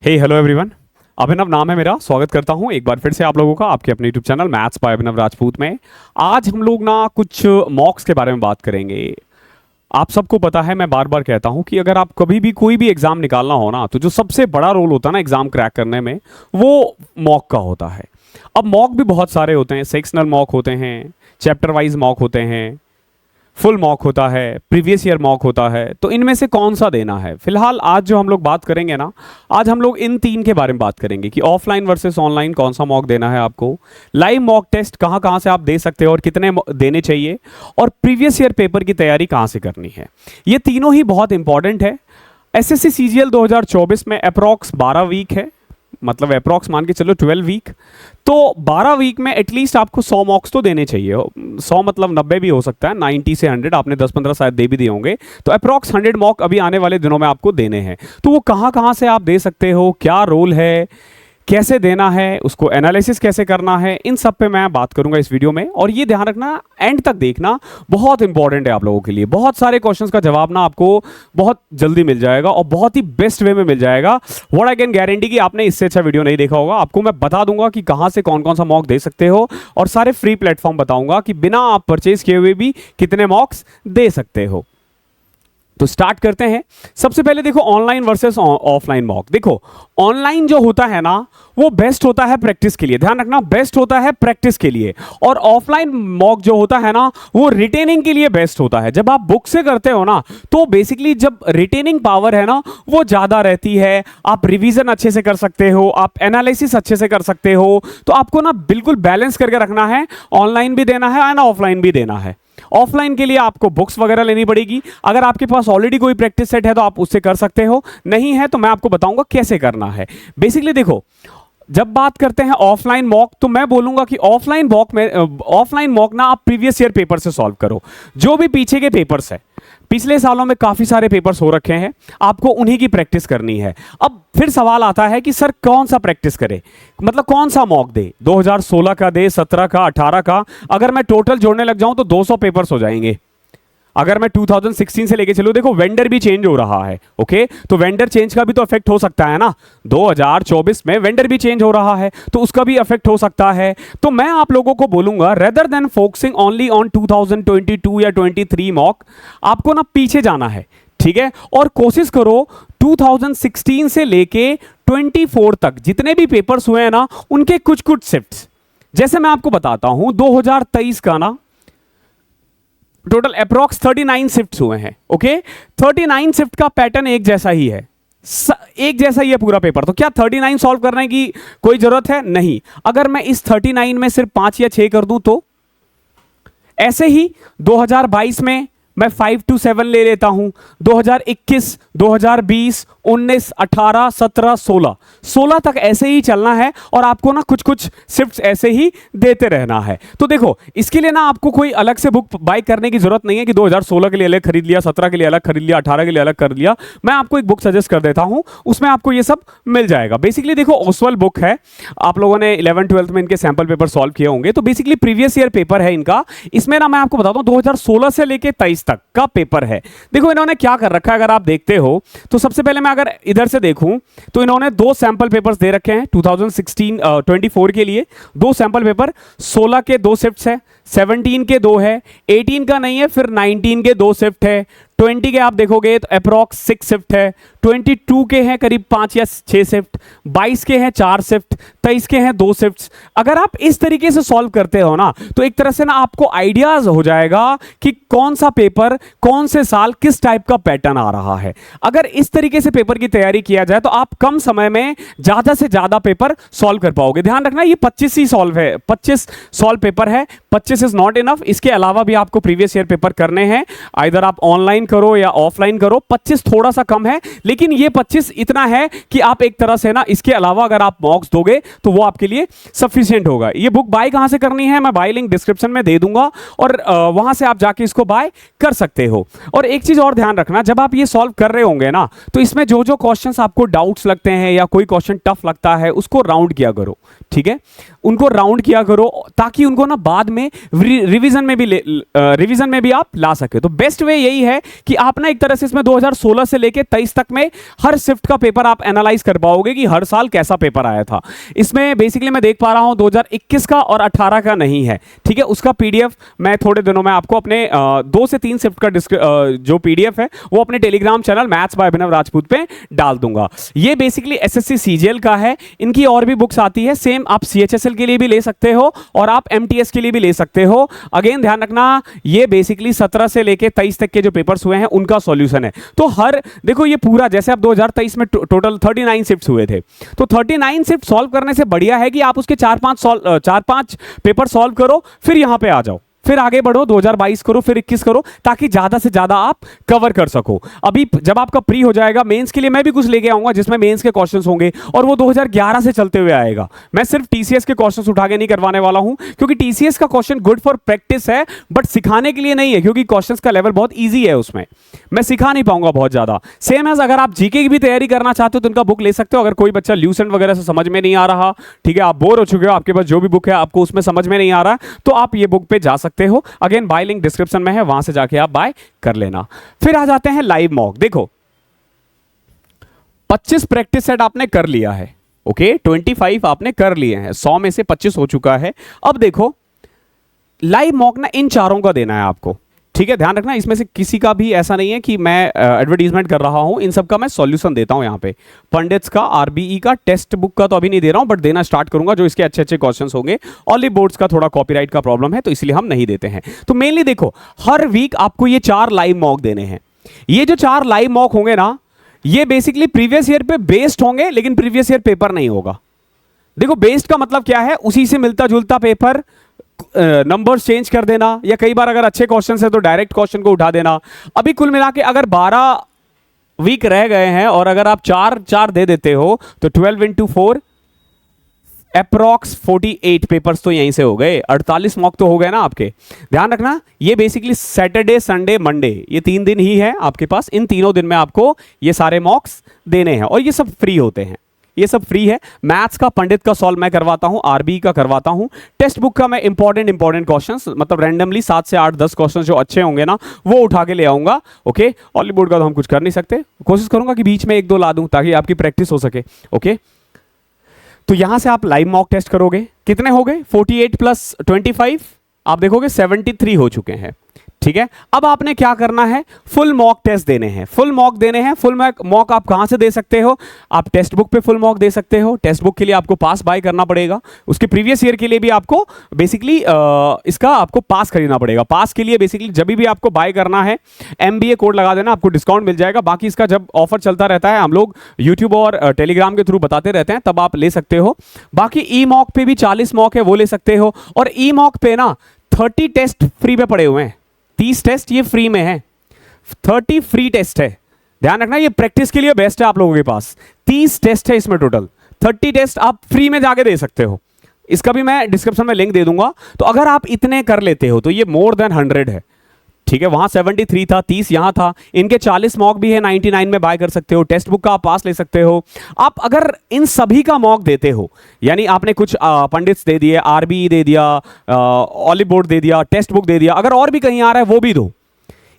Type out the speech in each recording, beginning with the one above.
हे hello everyone, अभिनव नाम है मेरा। स्वागत करता हूं एक बार फिर से आप लोगों का आपके अपने यूट्यूब चैनल मैथ्स बाय अभिनव राजपूत में। आज हम लोग ना कुछ मॉक्स के बारे में बात करेंगे। आप सबको पता है, मैं बार बार कहता हूं कि अगर आप कभी भी कोई भी एग्जाम निकालना हो ना, तो जो सबसे बड़ा रोल होता है ना एग्जाम क्रैक करने में, वो मॉक का होता है। अब मॉक भी बहुत सारे होते हैं, सेक्शनल मॉक होते हैं, चैप्टर वाइज मॉक होते हैं, फुल मॉक होता है, प्रीवियस ईयर मॉक होता है। तो इनमें से कौन सा देना है? फिलहाल आज जो हम लोग बात करेंगे ना, आज हम लोग इन तीन के बारे में बात करेंगे कि ऑफलाइन वर्सेस ऑनलाइन कौन सा मॉक देना है आपको, लाइव मॉक टेस्ट कहाँ कहाँ से आप दे सकते हो और कितने देने चाहिए, और प्रीवियस ईयर पेपर की तैयारी कहाँ से करनी है। ये तीनों ही बहुत इंपॉर्टेंट है। एसएससी सीजीएल 2024 में अप्रॉक्स 12 वीक है, मतलब अप्रॉक्स मान के चलो 12 वीक। तो 12 वीक में एटलीस्ट आपको 100 मॉक्स तो देने चाहिए। 100 मतलब 90 भी हो सकता है, 90 से 100 आपने 10-15 शायद दे भी दिए होंगे। तो अप्रॉक्स 100 मॉक अभी आने वाले दिनों में आपको देने हैं। तो वो कहाँ कहाँ से आप दे सकते हो, क्या रोल है, कैसे देना है, उसको एनालिसिस कैसे करना है, इन सब पे मैं बात करूंगा इस वीडियो में। और ये ध्यान रखना, एंड तक देखना, बहुत इंपॉर्टेंट है आप लोगों के लिए। बहुत सारे क्वेश्चंस का जवाब ना आपको बहुत जल्दी मिल जाएगा और बहुत ही बेस्ट वे में मिल जाएगा। व्हाट आई कैन गारंटी कि आपने इससे अच्छा वीडियो नहीं देखा होगा। आपको मैं बता दूंगा कि कहां से कौन कौन सा मॉक दे सकते हो, और सारे फ्री प्लेटफॉर्म बताऊंगा कि बिना आप परचेज किए हुए भी कितने मॉक्स दे सकते हो। तो स्टार्ट करते हैं। सबसे पहले देखो, ऑनलाइन वर्सेस ऑफलाइन मॉक। देखो, ऑनलाइन जो होता है ना, वो बेस्ट होता है प्रैक्टिस के लिए। ध्यान रखना, बेस्ट होता है प्रैक्टिस के लिए। और ऑफलाइन मॉक जो होता है ना, वो रिटेनिंग के लिए बेस्ट होता है। जब आप बुक से करते हो ना, तो बेसिकली जब रिटेनिंग पावर है ना, वो ज्यादा रहती है। आप रिवीजन अच्छे से कर सकते हो, आप एनालिसिस अच्छे से कर सकते हो। तो आपको ना बिल्कुल बैलेंस करके रखना है, ऑनलाइन भी देना है एंड ऑफलाइन भी देना है। ऑफलाइन के लिए आपको बुक्स वगैरह लेनी पड़ेगी। अगर आपके पास ऑलरेडी कोई प्रैक्टिस सेट है तो आप उससे कर सकते हो, नहीं है तो मैं आपको बताऊंगा कैसे करना है। बेसिकली देखो, जब बात करते हैं ऑफलाइन मॉक, तो मैं बोलूंगा कि ऑफलाइन मॉक ना आप प्रीवियस ईयर पेपर से सॉल्व करो। जो भी पीछे के पेपर्स है, पिछले सालों में काफी सारे पेपर्स हो रखे हैं, आपको उन्हीं की प्रैक्टिस करनी है। अब फिर सवाल आता है कि सर कौन सा प्रैक्टिस करे, मतलब कौन सा मॉक दे, 2016 का दे, 17 का, 18 का। अगर मैं टोटल जोड़ने लग जाऊं तो 200 पेपर्स हो जाएंगे। अगर मैं 2016 से लेके चलूं, देखो वेंडर भी चेंज हो रहा है। ओके, तो वेंडर चेंज का भी तो इफेक्ट हो सकता है ना। 2024 में वेंडर भी चेंज हो रहा है, तो उसका भी इफेक्ट हो सकता है। तो मैं आप लोगों को बोलूंगा, rather than focusing only on 2022 या 23 मॉक, आपको ना पीछे जाना है, ठीक है। और कोशिश करो 2016 से लेके 24 तक जितने भी पेपर्स हुए हैं ना, उनके कुछ कुछ शिफ्ट्स। जैसे मैं आपको बताता हूं, 2023 का ना टोटल अप्रॉक्स 39 शिफ्ट्स हुए हैं। ओके, 39 शिफ्ट का पैटर्न एक जैसा ही है, एक जैसा ही है पूरा पेपर। तो क्या 39 सॉल्व करने की कोई जरूरत है? नहीं। अगर मैं इस 39 में सिर्फ 5 या 6 कर दूं तो ऐसे ही 2022 में मैं 5 to 7 ले लेता हूं। 2021, 2020, 19, 18, 17, 16 तक ऐसे ही चलना है, और आपको ना कुछ कुछ शिफ्ट्स ऐसे ही देते रहना है। तो देखो, इसके लिए ना आपको कोई अलग से बुक बाय करने की जरूरत नहीं है कि 2016 के लिए अलग खरीद लिया, 17 के लिए अलग खरीद लिया, 18 के लिए अलग कर लिया। मैं आपको एक बुक सजेस्ट कर देता हूं, उसमें आपको ये सब मिल जाएगा। बेसिकली देखो, ओसवाल बुक है, आप लोगों ने 11th-12th में इनके सैंपल पेपर सॉल्व किए होंगे। तो बेसिकली प्रीवियस ईयर पेपर है इनका। इसमें ना मैं आपको बताता हूं 2016 से लेके 23 तक का पेपर है। देखो इन्होंने क्या कर रखा है, अगर आप देखते हो तो सबसे पहले मैं अगर इधर से देखूं तो इन्होंने 2 सैंपल पेपर्स दे रखे हैं 2016-24 के लिए। 2 सैंपल पेपर, 16 के 2 शिफ्ट्स है, 17 के 2 है, 18 का नहीं है, फिर 19 के 2 शिफ्ट है, 20 के आप देखोगे तो अप्रॉक्स 6 शिफ्ट है, 22 के हैं करीब 5 या 6 शिफ्ट, 22 के हैं 4 शिफ्ट, 23 के हैं 2 शिफ्ट्स। अगर आप इस तरीके से सॉल्व करते हो ना, तो एक तरह से ना आपको आइडियाज हो जाएगा कि कौन सा पेपर कौन से साल किस टाइप का पैटर्न आ रहा है। अगर इस तरीके से पेपर की तैयारी किया जाए तो आप कम समय में ज्यादा से ज्यादा पेपर सॉल्व कर पाओगे। ध्यान रखना, ये 25 ही सॉल्व है, 25 सॉल्व पेपर है। 25 इज नॉट इनफ, इसके अलावा भी आपको प्रीवियस ईयर पेपर करने हैं। आइदर आप ऑनलाइन करो या ऑफलाइन करो। 25 थोड़ा सा कम है, लेकिन ये 25 इतना है कि आप एक तरह से ना इसके अलावा अगर आप मॉक्स दोगे तो वो आपके लिए सफिशिएंट होगा। ये बुक बाय कहां से करनी है, मैं बाय लिंक डिस्क्रिप्शन में दे दूंगा, और वहां से आप जाके इसको बाय कर सकते हो। और एक चीज और ध्यान रखना, जब आप ये सॉल्व कर रहे होंगे ना, तो इसमें जो जो क्वेश्चंस आपको डाउट्स लगते हैं या कोई क्वेश्चन टफ लगता है, उसको राउंड किया करो, ठीक है। उनको राउंड किया करो ताकि उनको ना बाद में उन्हें रिवीजन में भी आप ला सके। तो बेस्ट वे यही है कि आप ना एक तरह से इसमें 2016 से लेके 23 तक में हर शिफ्ट का पेपर आप एनालाइज कर पाओगे कि हर साल कैसा पेपर आया था। इसमें बेसिकली मैं देख पा रहा हूं 2021 का और 18 का नहीं है, ठीक है। उसका पीडीएफ मैं थोड़े दिनों में आपको अपने 2 से 3 शिफ्ट का जो पीडीएफ है वो अपने टेलीग्राम चैनल मैथ्स बाय अभिनव राजपूत पे डाल दूंगा। ये बेसिकली एसएससी सीजीएल का है, इनकी और भी बुक्स आती है, सेम आप सीएचएसएल के लिए भी ले सकते हो और आप एमटीएस के लिए भी ले सकते हो। अगेन ध्यान रखना, ये बेसिकली 17 से लेके 23 तक के जो पेपर्स हुए हैं उनका सॉल्यूशन है। तो हर देखो ये पूरा जैसे आप 2023 में टोटल 39 शिफ्ट्स हुए थे, तो 39 शिफ्ट सॉल्व करने से बढ़िया है कि आप उसके 4-5 पेपर सॉल्व करो, फिर यहां पे आ जाओ, फिर आगे बढ़ो, 2022 करो, फिर 21 करो, ताकि ज्यादा से ज्यादा आप कवर कर सको। अभी जब आपका प्री हो जाएगा मेंस के लिए मैं भी कुछ लेके आऊंगा जिसमें मेंस के क्वेश्चंस होंगे और वो 2011 से चलते हुए आएगा। मैं सिर्फ टीसीएस के क्वेश्चंस उठा के नहीं करवाने वाला हूं, क्योंकि टीसीएस का क्वेश्चन गुड फॉर प्रैक्टिस है बट सिखाने के लिए नहीं है, क्योंकि क्वेश्चंस का लेवल बहुत ईजी है, उसमें मैं सिखा नहीं पाऊंगा बहुत ज्यादा। सेम एज अगर आप जीके की भी तैयारी करना चाहते हो तो उनका बुक ले सकते हो। अगर कोई बच्चा ल्यूसेंट वगैरह से समझ में नहीं आ रहा, ठीक है, आप बोर हो चुके हो, आपके पास जो भी बुक है आपको उसमें समझ में नहीं आ रहा, तो आप ये बुक पे जा सकते हो। अगेन बाय लिंक डिस्क्रिप्शन में है, वहां से जाके आप बाय कर लेना। फिर आ जाते हैं लाइव मॉक। देखो 25 प्रैक्टिस सेट आपने कर लिया है, ओके, 25 आपने कर लिए हैं, 100 में से 25 हो चुका है। अब देखो लाइव मॉक ना इन चारों का देना है आपको, ठीक है। ध्यान रखना, इसमें से किसी का भी ऐसा नहीं है कि मैं एडवर्टीजमेंट कर रहा हूं, इन सब का मैं सॉल्यूशन देता हूं यहाँ पे। पंडित्स का, आरबीई का, टेक्स्ट बुक का तो अभी नहीं दे रहा हूं, बट देना स्टार्ट करूंगा जो इसके अच्छे अच्छे क्वेश्चंस होंगे। ऑनली बोर्ड्स का थोड़ा कॉपीराइट का प्रॉब्लम है तो इसलिए हम नहीं देते हैं। तो मेनली देखो हर वीक आपको ये 4 लाइव मॉक देने हैं। ये जो 4 लाइव मॉक होंगे ना, ये बेसिकली प्रीवियस ईयर पे बेस्ड होंगे, लेकिन प्रीवियस ईयर पेपर नहीं होगा। देखो बेस्ड का मतलब क्या है, उसी से मिलता जुलता पेपर, नंबर्स चेंज कर देना, या कई बार अगर अच्छे क्वेश्चन है तो डायरेक्ट क्वेश्चन को उठा देना। अभी कुल मिला के अगर 12 वीक रह गए हैं और अगर आप 4 दे देते हो तो 12 into 4 अप्रॉक्स 48 पेपर्स तो यहीं से हो गए, 48 मॉक तो हो गए ना आपके। ध्यान रखना, ये बेसिकली सैटरडे, संडे, मंडे, ये 3 दिन ही है आपके पास। इन तीनों दिन में आपको ये सारे मॉक्स देने हैं और ये सब फ्री होते हैं, ये सब फ्री है। मैथ्स का पंडित का सॉल्व मैं करवाता हूं, आरबी का करवाता हूं, टेक्स्ट बुक का मैं इंपॉर्टेंट क्वेश्चंस, मतलब रैंडमली 7 से 8-10 क्वेश्चंस जो अच्छे होंगे ना वो उठा के ले आऊंगा, ओके। ऑली बोर्ड का तो हम कुछ कर नहीं सकते, कोशिश करूंगा कि बीच में 1-2 ला दूं ताकि आपकी प्रैक्टिस हो सके, ओके। तो यहां से आप लाइव मॉक टेस्ट करोगे, कितने हो गए, 48 + 25, आप देखोगे 73 हो चुके हैं, ठीक है। अब आपने क्या करना है, फुल मॉक टेस्ट देने हैं, फुल मॉक देने हैं। फुल मॉक आप कहां से दे सकते हो, आप टेक्स्ट बुक पे फुल मॉक दे सकते हो। टेक्स्ट बुक के लिए आपको पास बाय करना पड़ेगा, उसके प्रीवियस ईयर के लिए भी आपको बेसिकली इसका आपको पास खरीदना पड़ेगा। पास के लिए बेसिकली जब भी आपको बाय करना है MBA कोड लगा देना, आपको डिस्काउंट मिल जाएगा। बाकी इसका जब ऑफर चलता रहता है, हम लोग यूट्यूब और टेलीग्राम के थ्रू बताते रहते हैं, तब आप ले सकते हो। बाकी ई मॉक पे भी 40 मॉक है, वो ले सकते हो। और ई मॉक पे ना 30 टेस्ट फ्री में पड़े हुए हैं, 30 टेस्ट ये फ्री में है, 30 फ्री टेस्ट है। ध्यान रखना, ये प्रैक्टिस के लिए बेस्ट है आप लोगों के पास। 30 टेस्ट है इसमें टोटल, 30 टेस्ट आप फ्री में जाके दे सकते हो। इसका भी मैं डिस्क्रिप्शन में लिंक दे दूंगा। तो अगर आप इतने कर लेते हो तो ये मोर देन 100 है, ठीक है। वहां 73 था, 30 यहां था, इनके 40 मॉक भी है, 99 में बाय कर सकते हो। टेक्स्ट बुक का आप पास ले सकते हो। आप अगर इन सभी का मॉक देते हो, यानी आपने कुछ पंडित्स दे दिए, आरबी दे दिया, ऑलिव बोर्ड दे दिया, टेक्स्ट बुक दे दिया, अगर और भी कहीं आ रहा है वो भी दो।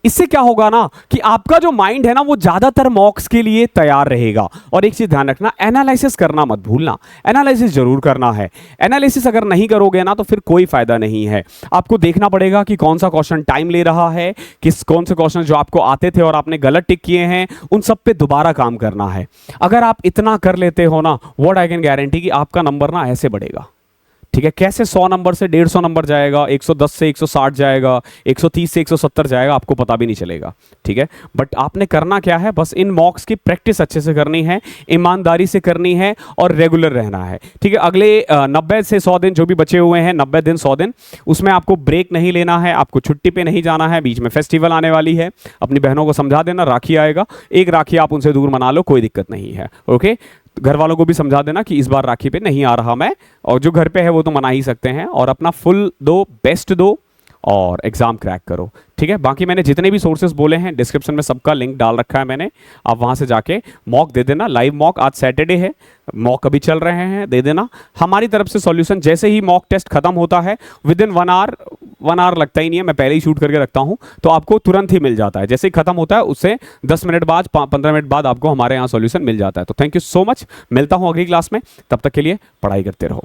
इससे क्या होगा ना कि आपका जो माइंड है ना वो ज्यादातर मॉक्स के लिए तैयार रहेगा। और एक चीज ध्यान रखना, एनालिसिस करना मत भूलना, एनालिसिस जरूर करना है। एनालिसिस अगर नहीं करोगे ना तो फिर कोई फायदा नहीं है। आपको देखना पड़ेगा कि कौन सा क्वेश्चन टाइम ले रहा है, कौन से क्वेश्चन जो आपको आते थे और आपने गलत टिक किए हैं उन सब पे दोबारा काम करना है। अगर आप इतना कर लेते हो ना, व्हाट आई कैन गारंटी कि आपका नंबर ना ऐसे बढ़ेगा, ठीक है। कैसे 100 नंबर से 150 नंबर जाएगा, 110 से 160 जाएगा, 130 से 170 जाएगा, आपको पता भी नहीं चलेगा, ठीक है। बट आपने करना क्या है, बस इन मॉक्स की प्रैक्टिस अच्छे से करनी है, ईमानदारी से करनी है और रेगुलर रहना है, ठीक है। अगले 90 से 100 दिन जो भी बचे हुए हैं, 90 दिन 100 दिन, उसमें आपको ब्रेक नहीं लेना है, आपको छुट्टी पे नहीं जाना है। बीच में फेस्टिवल आने वाली है, अपनी बहनों को समझा देना, राखी आएगा, एक राखी आप उनसे दूर मना लो, कोई दिक्कत नहीं है, ओके। घर वालों को भी समझा देना कि इस बार राखी पे नहीं आ रहा मैं, और जो घर पे है वो तो मना ही सकते हैं। और अपना फुल दो, बेस्ट दो और एग्जाम क्रैक करो, ठीक है, बाकी मैंने जितने भी सोर्सेज बोले हैं डिस्क्रिप्शन में सबका लिंक डाल रखा है मैंने, आप वहां से जाके मॉक दे देना। लाइव मॉक आज सैटरडे है, मॉक अभी चल रहे हैं, दे देना। हमारी तरफ से सॉल्यूशन जैसे ही मॉक टेस्ट खत्म होता है विद इन 1 आवर लगता ही नहीं है, मैं पहले ही शूट करके रखता हूं, तो आपको तुरंत ही मिल जाता है। जैसे ही खत्म होता है उससे 10 मिनट बाद 15 मिनट बाद आपको हमारे यहाँ सॉल्यूशन मिल जाता है। तो थैंक यू सो मच, मिलता हूं अगली क्लास में, तब तक के लिए पढ़ाई करते रहो।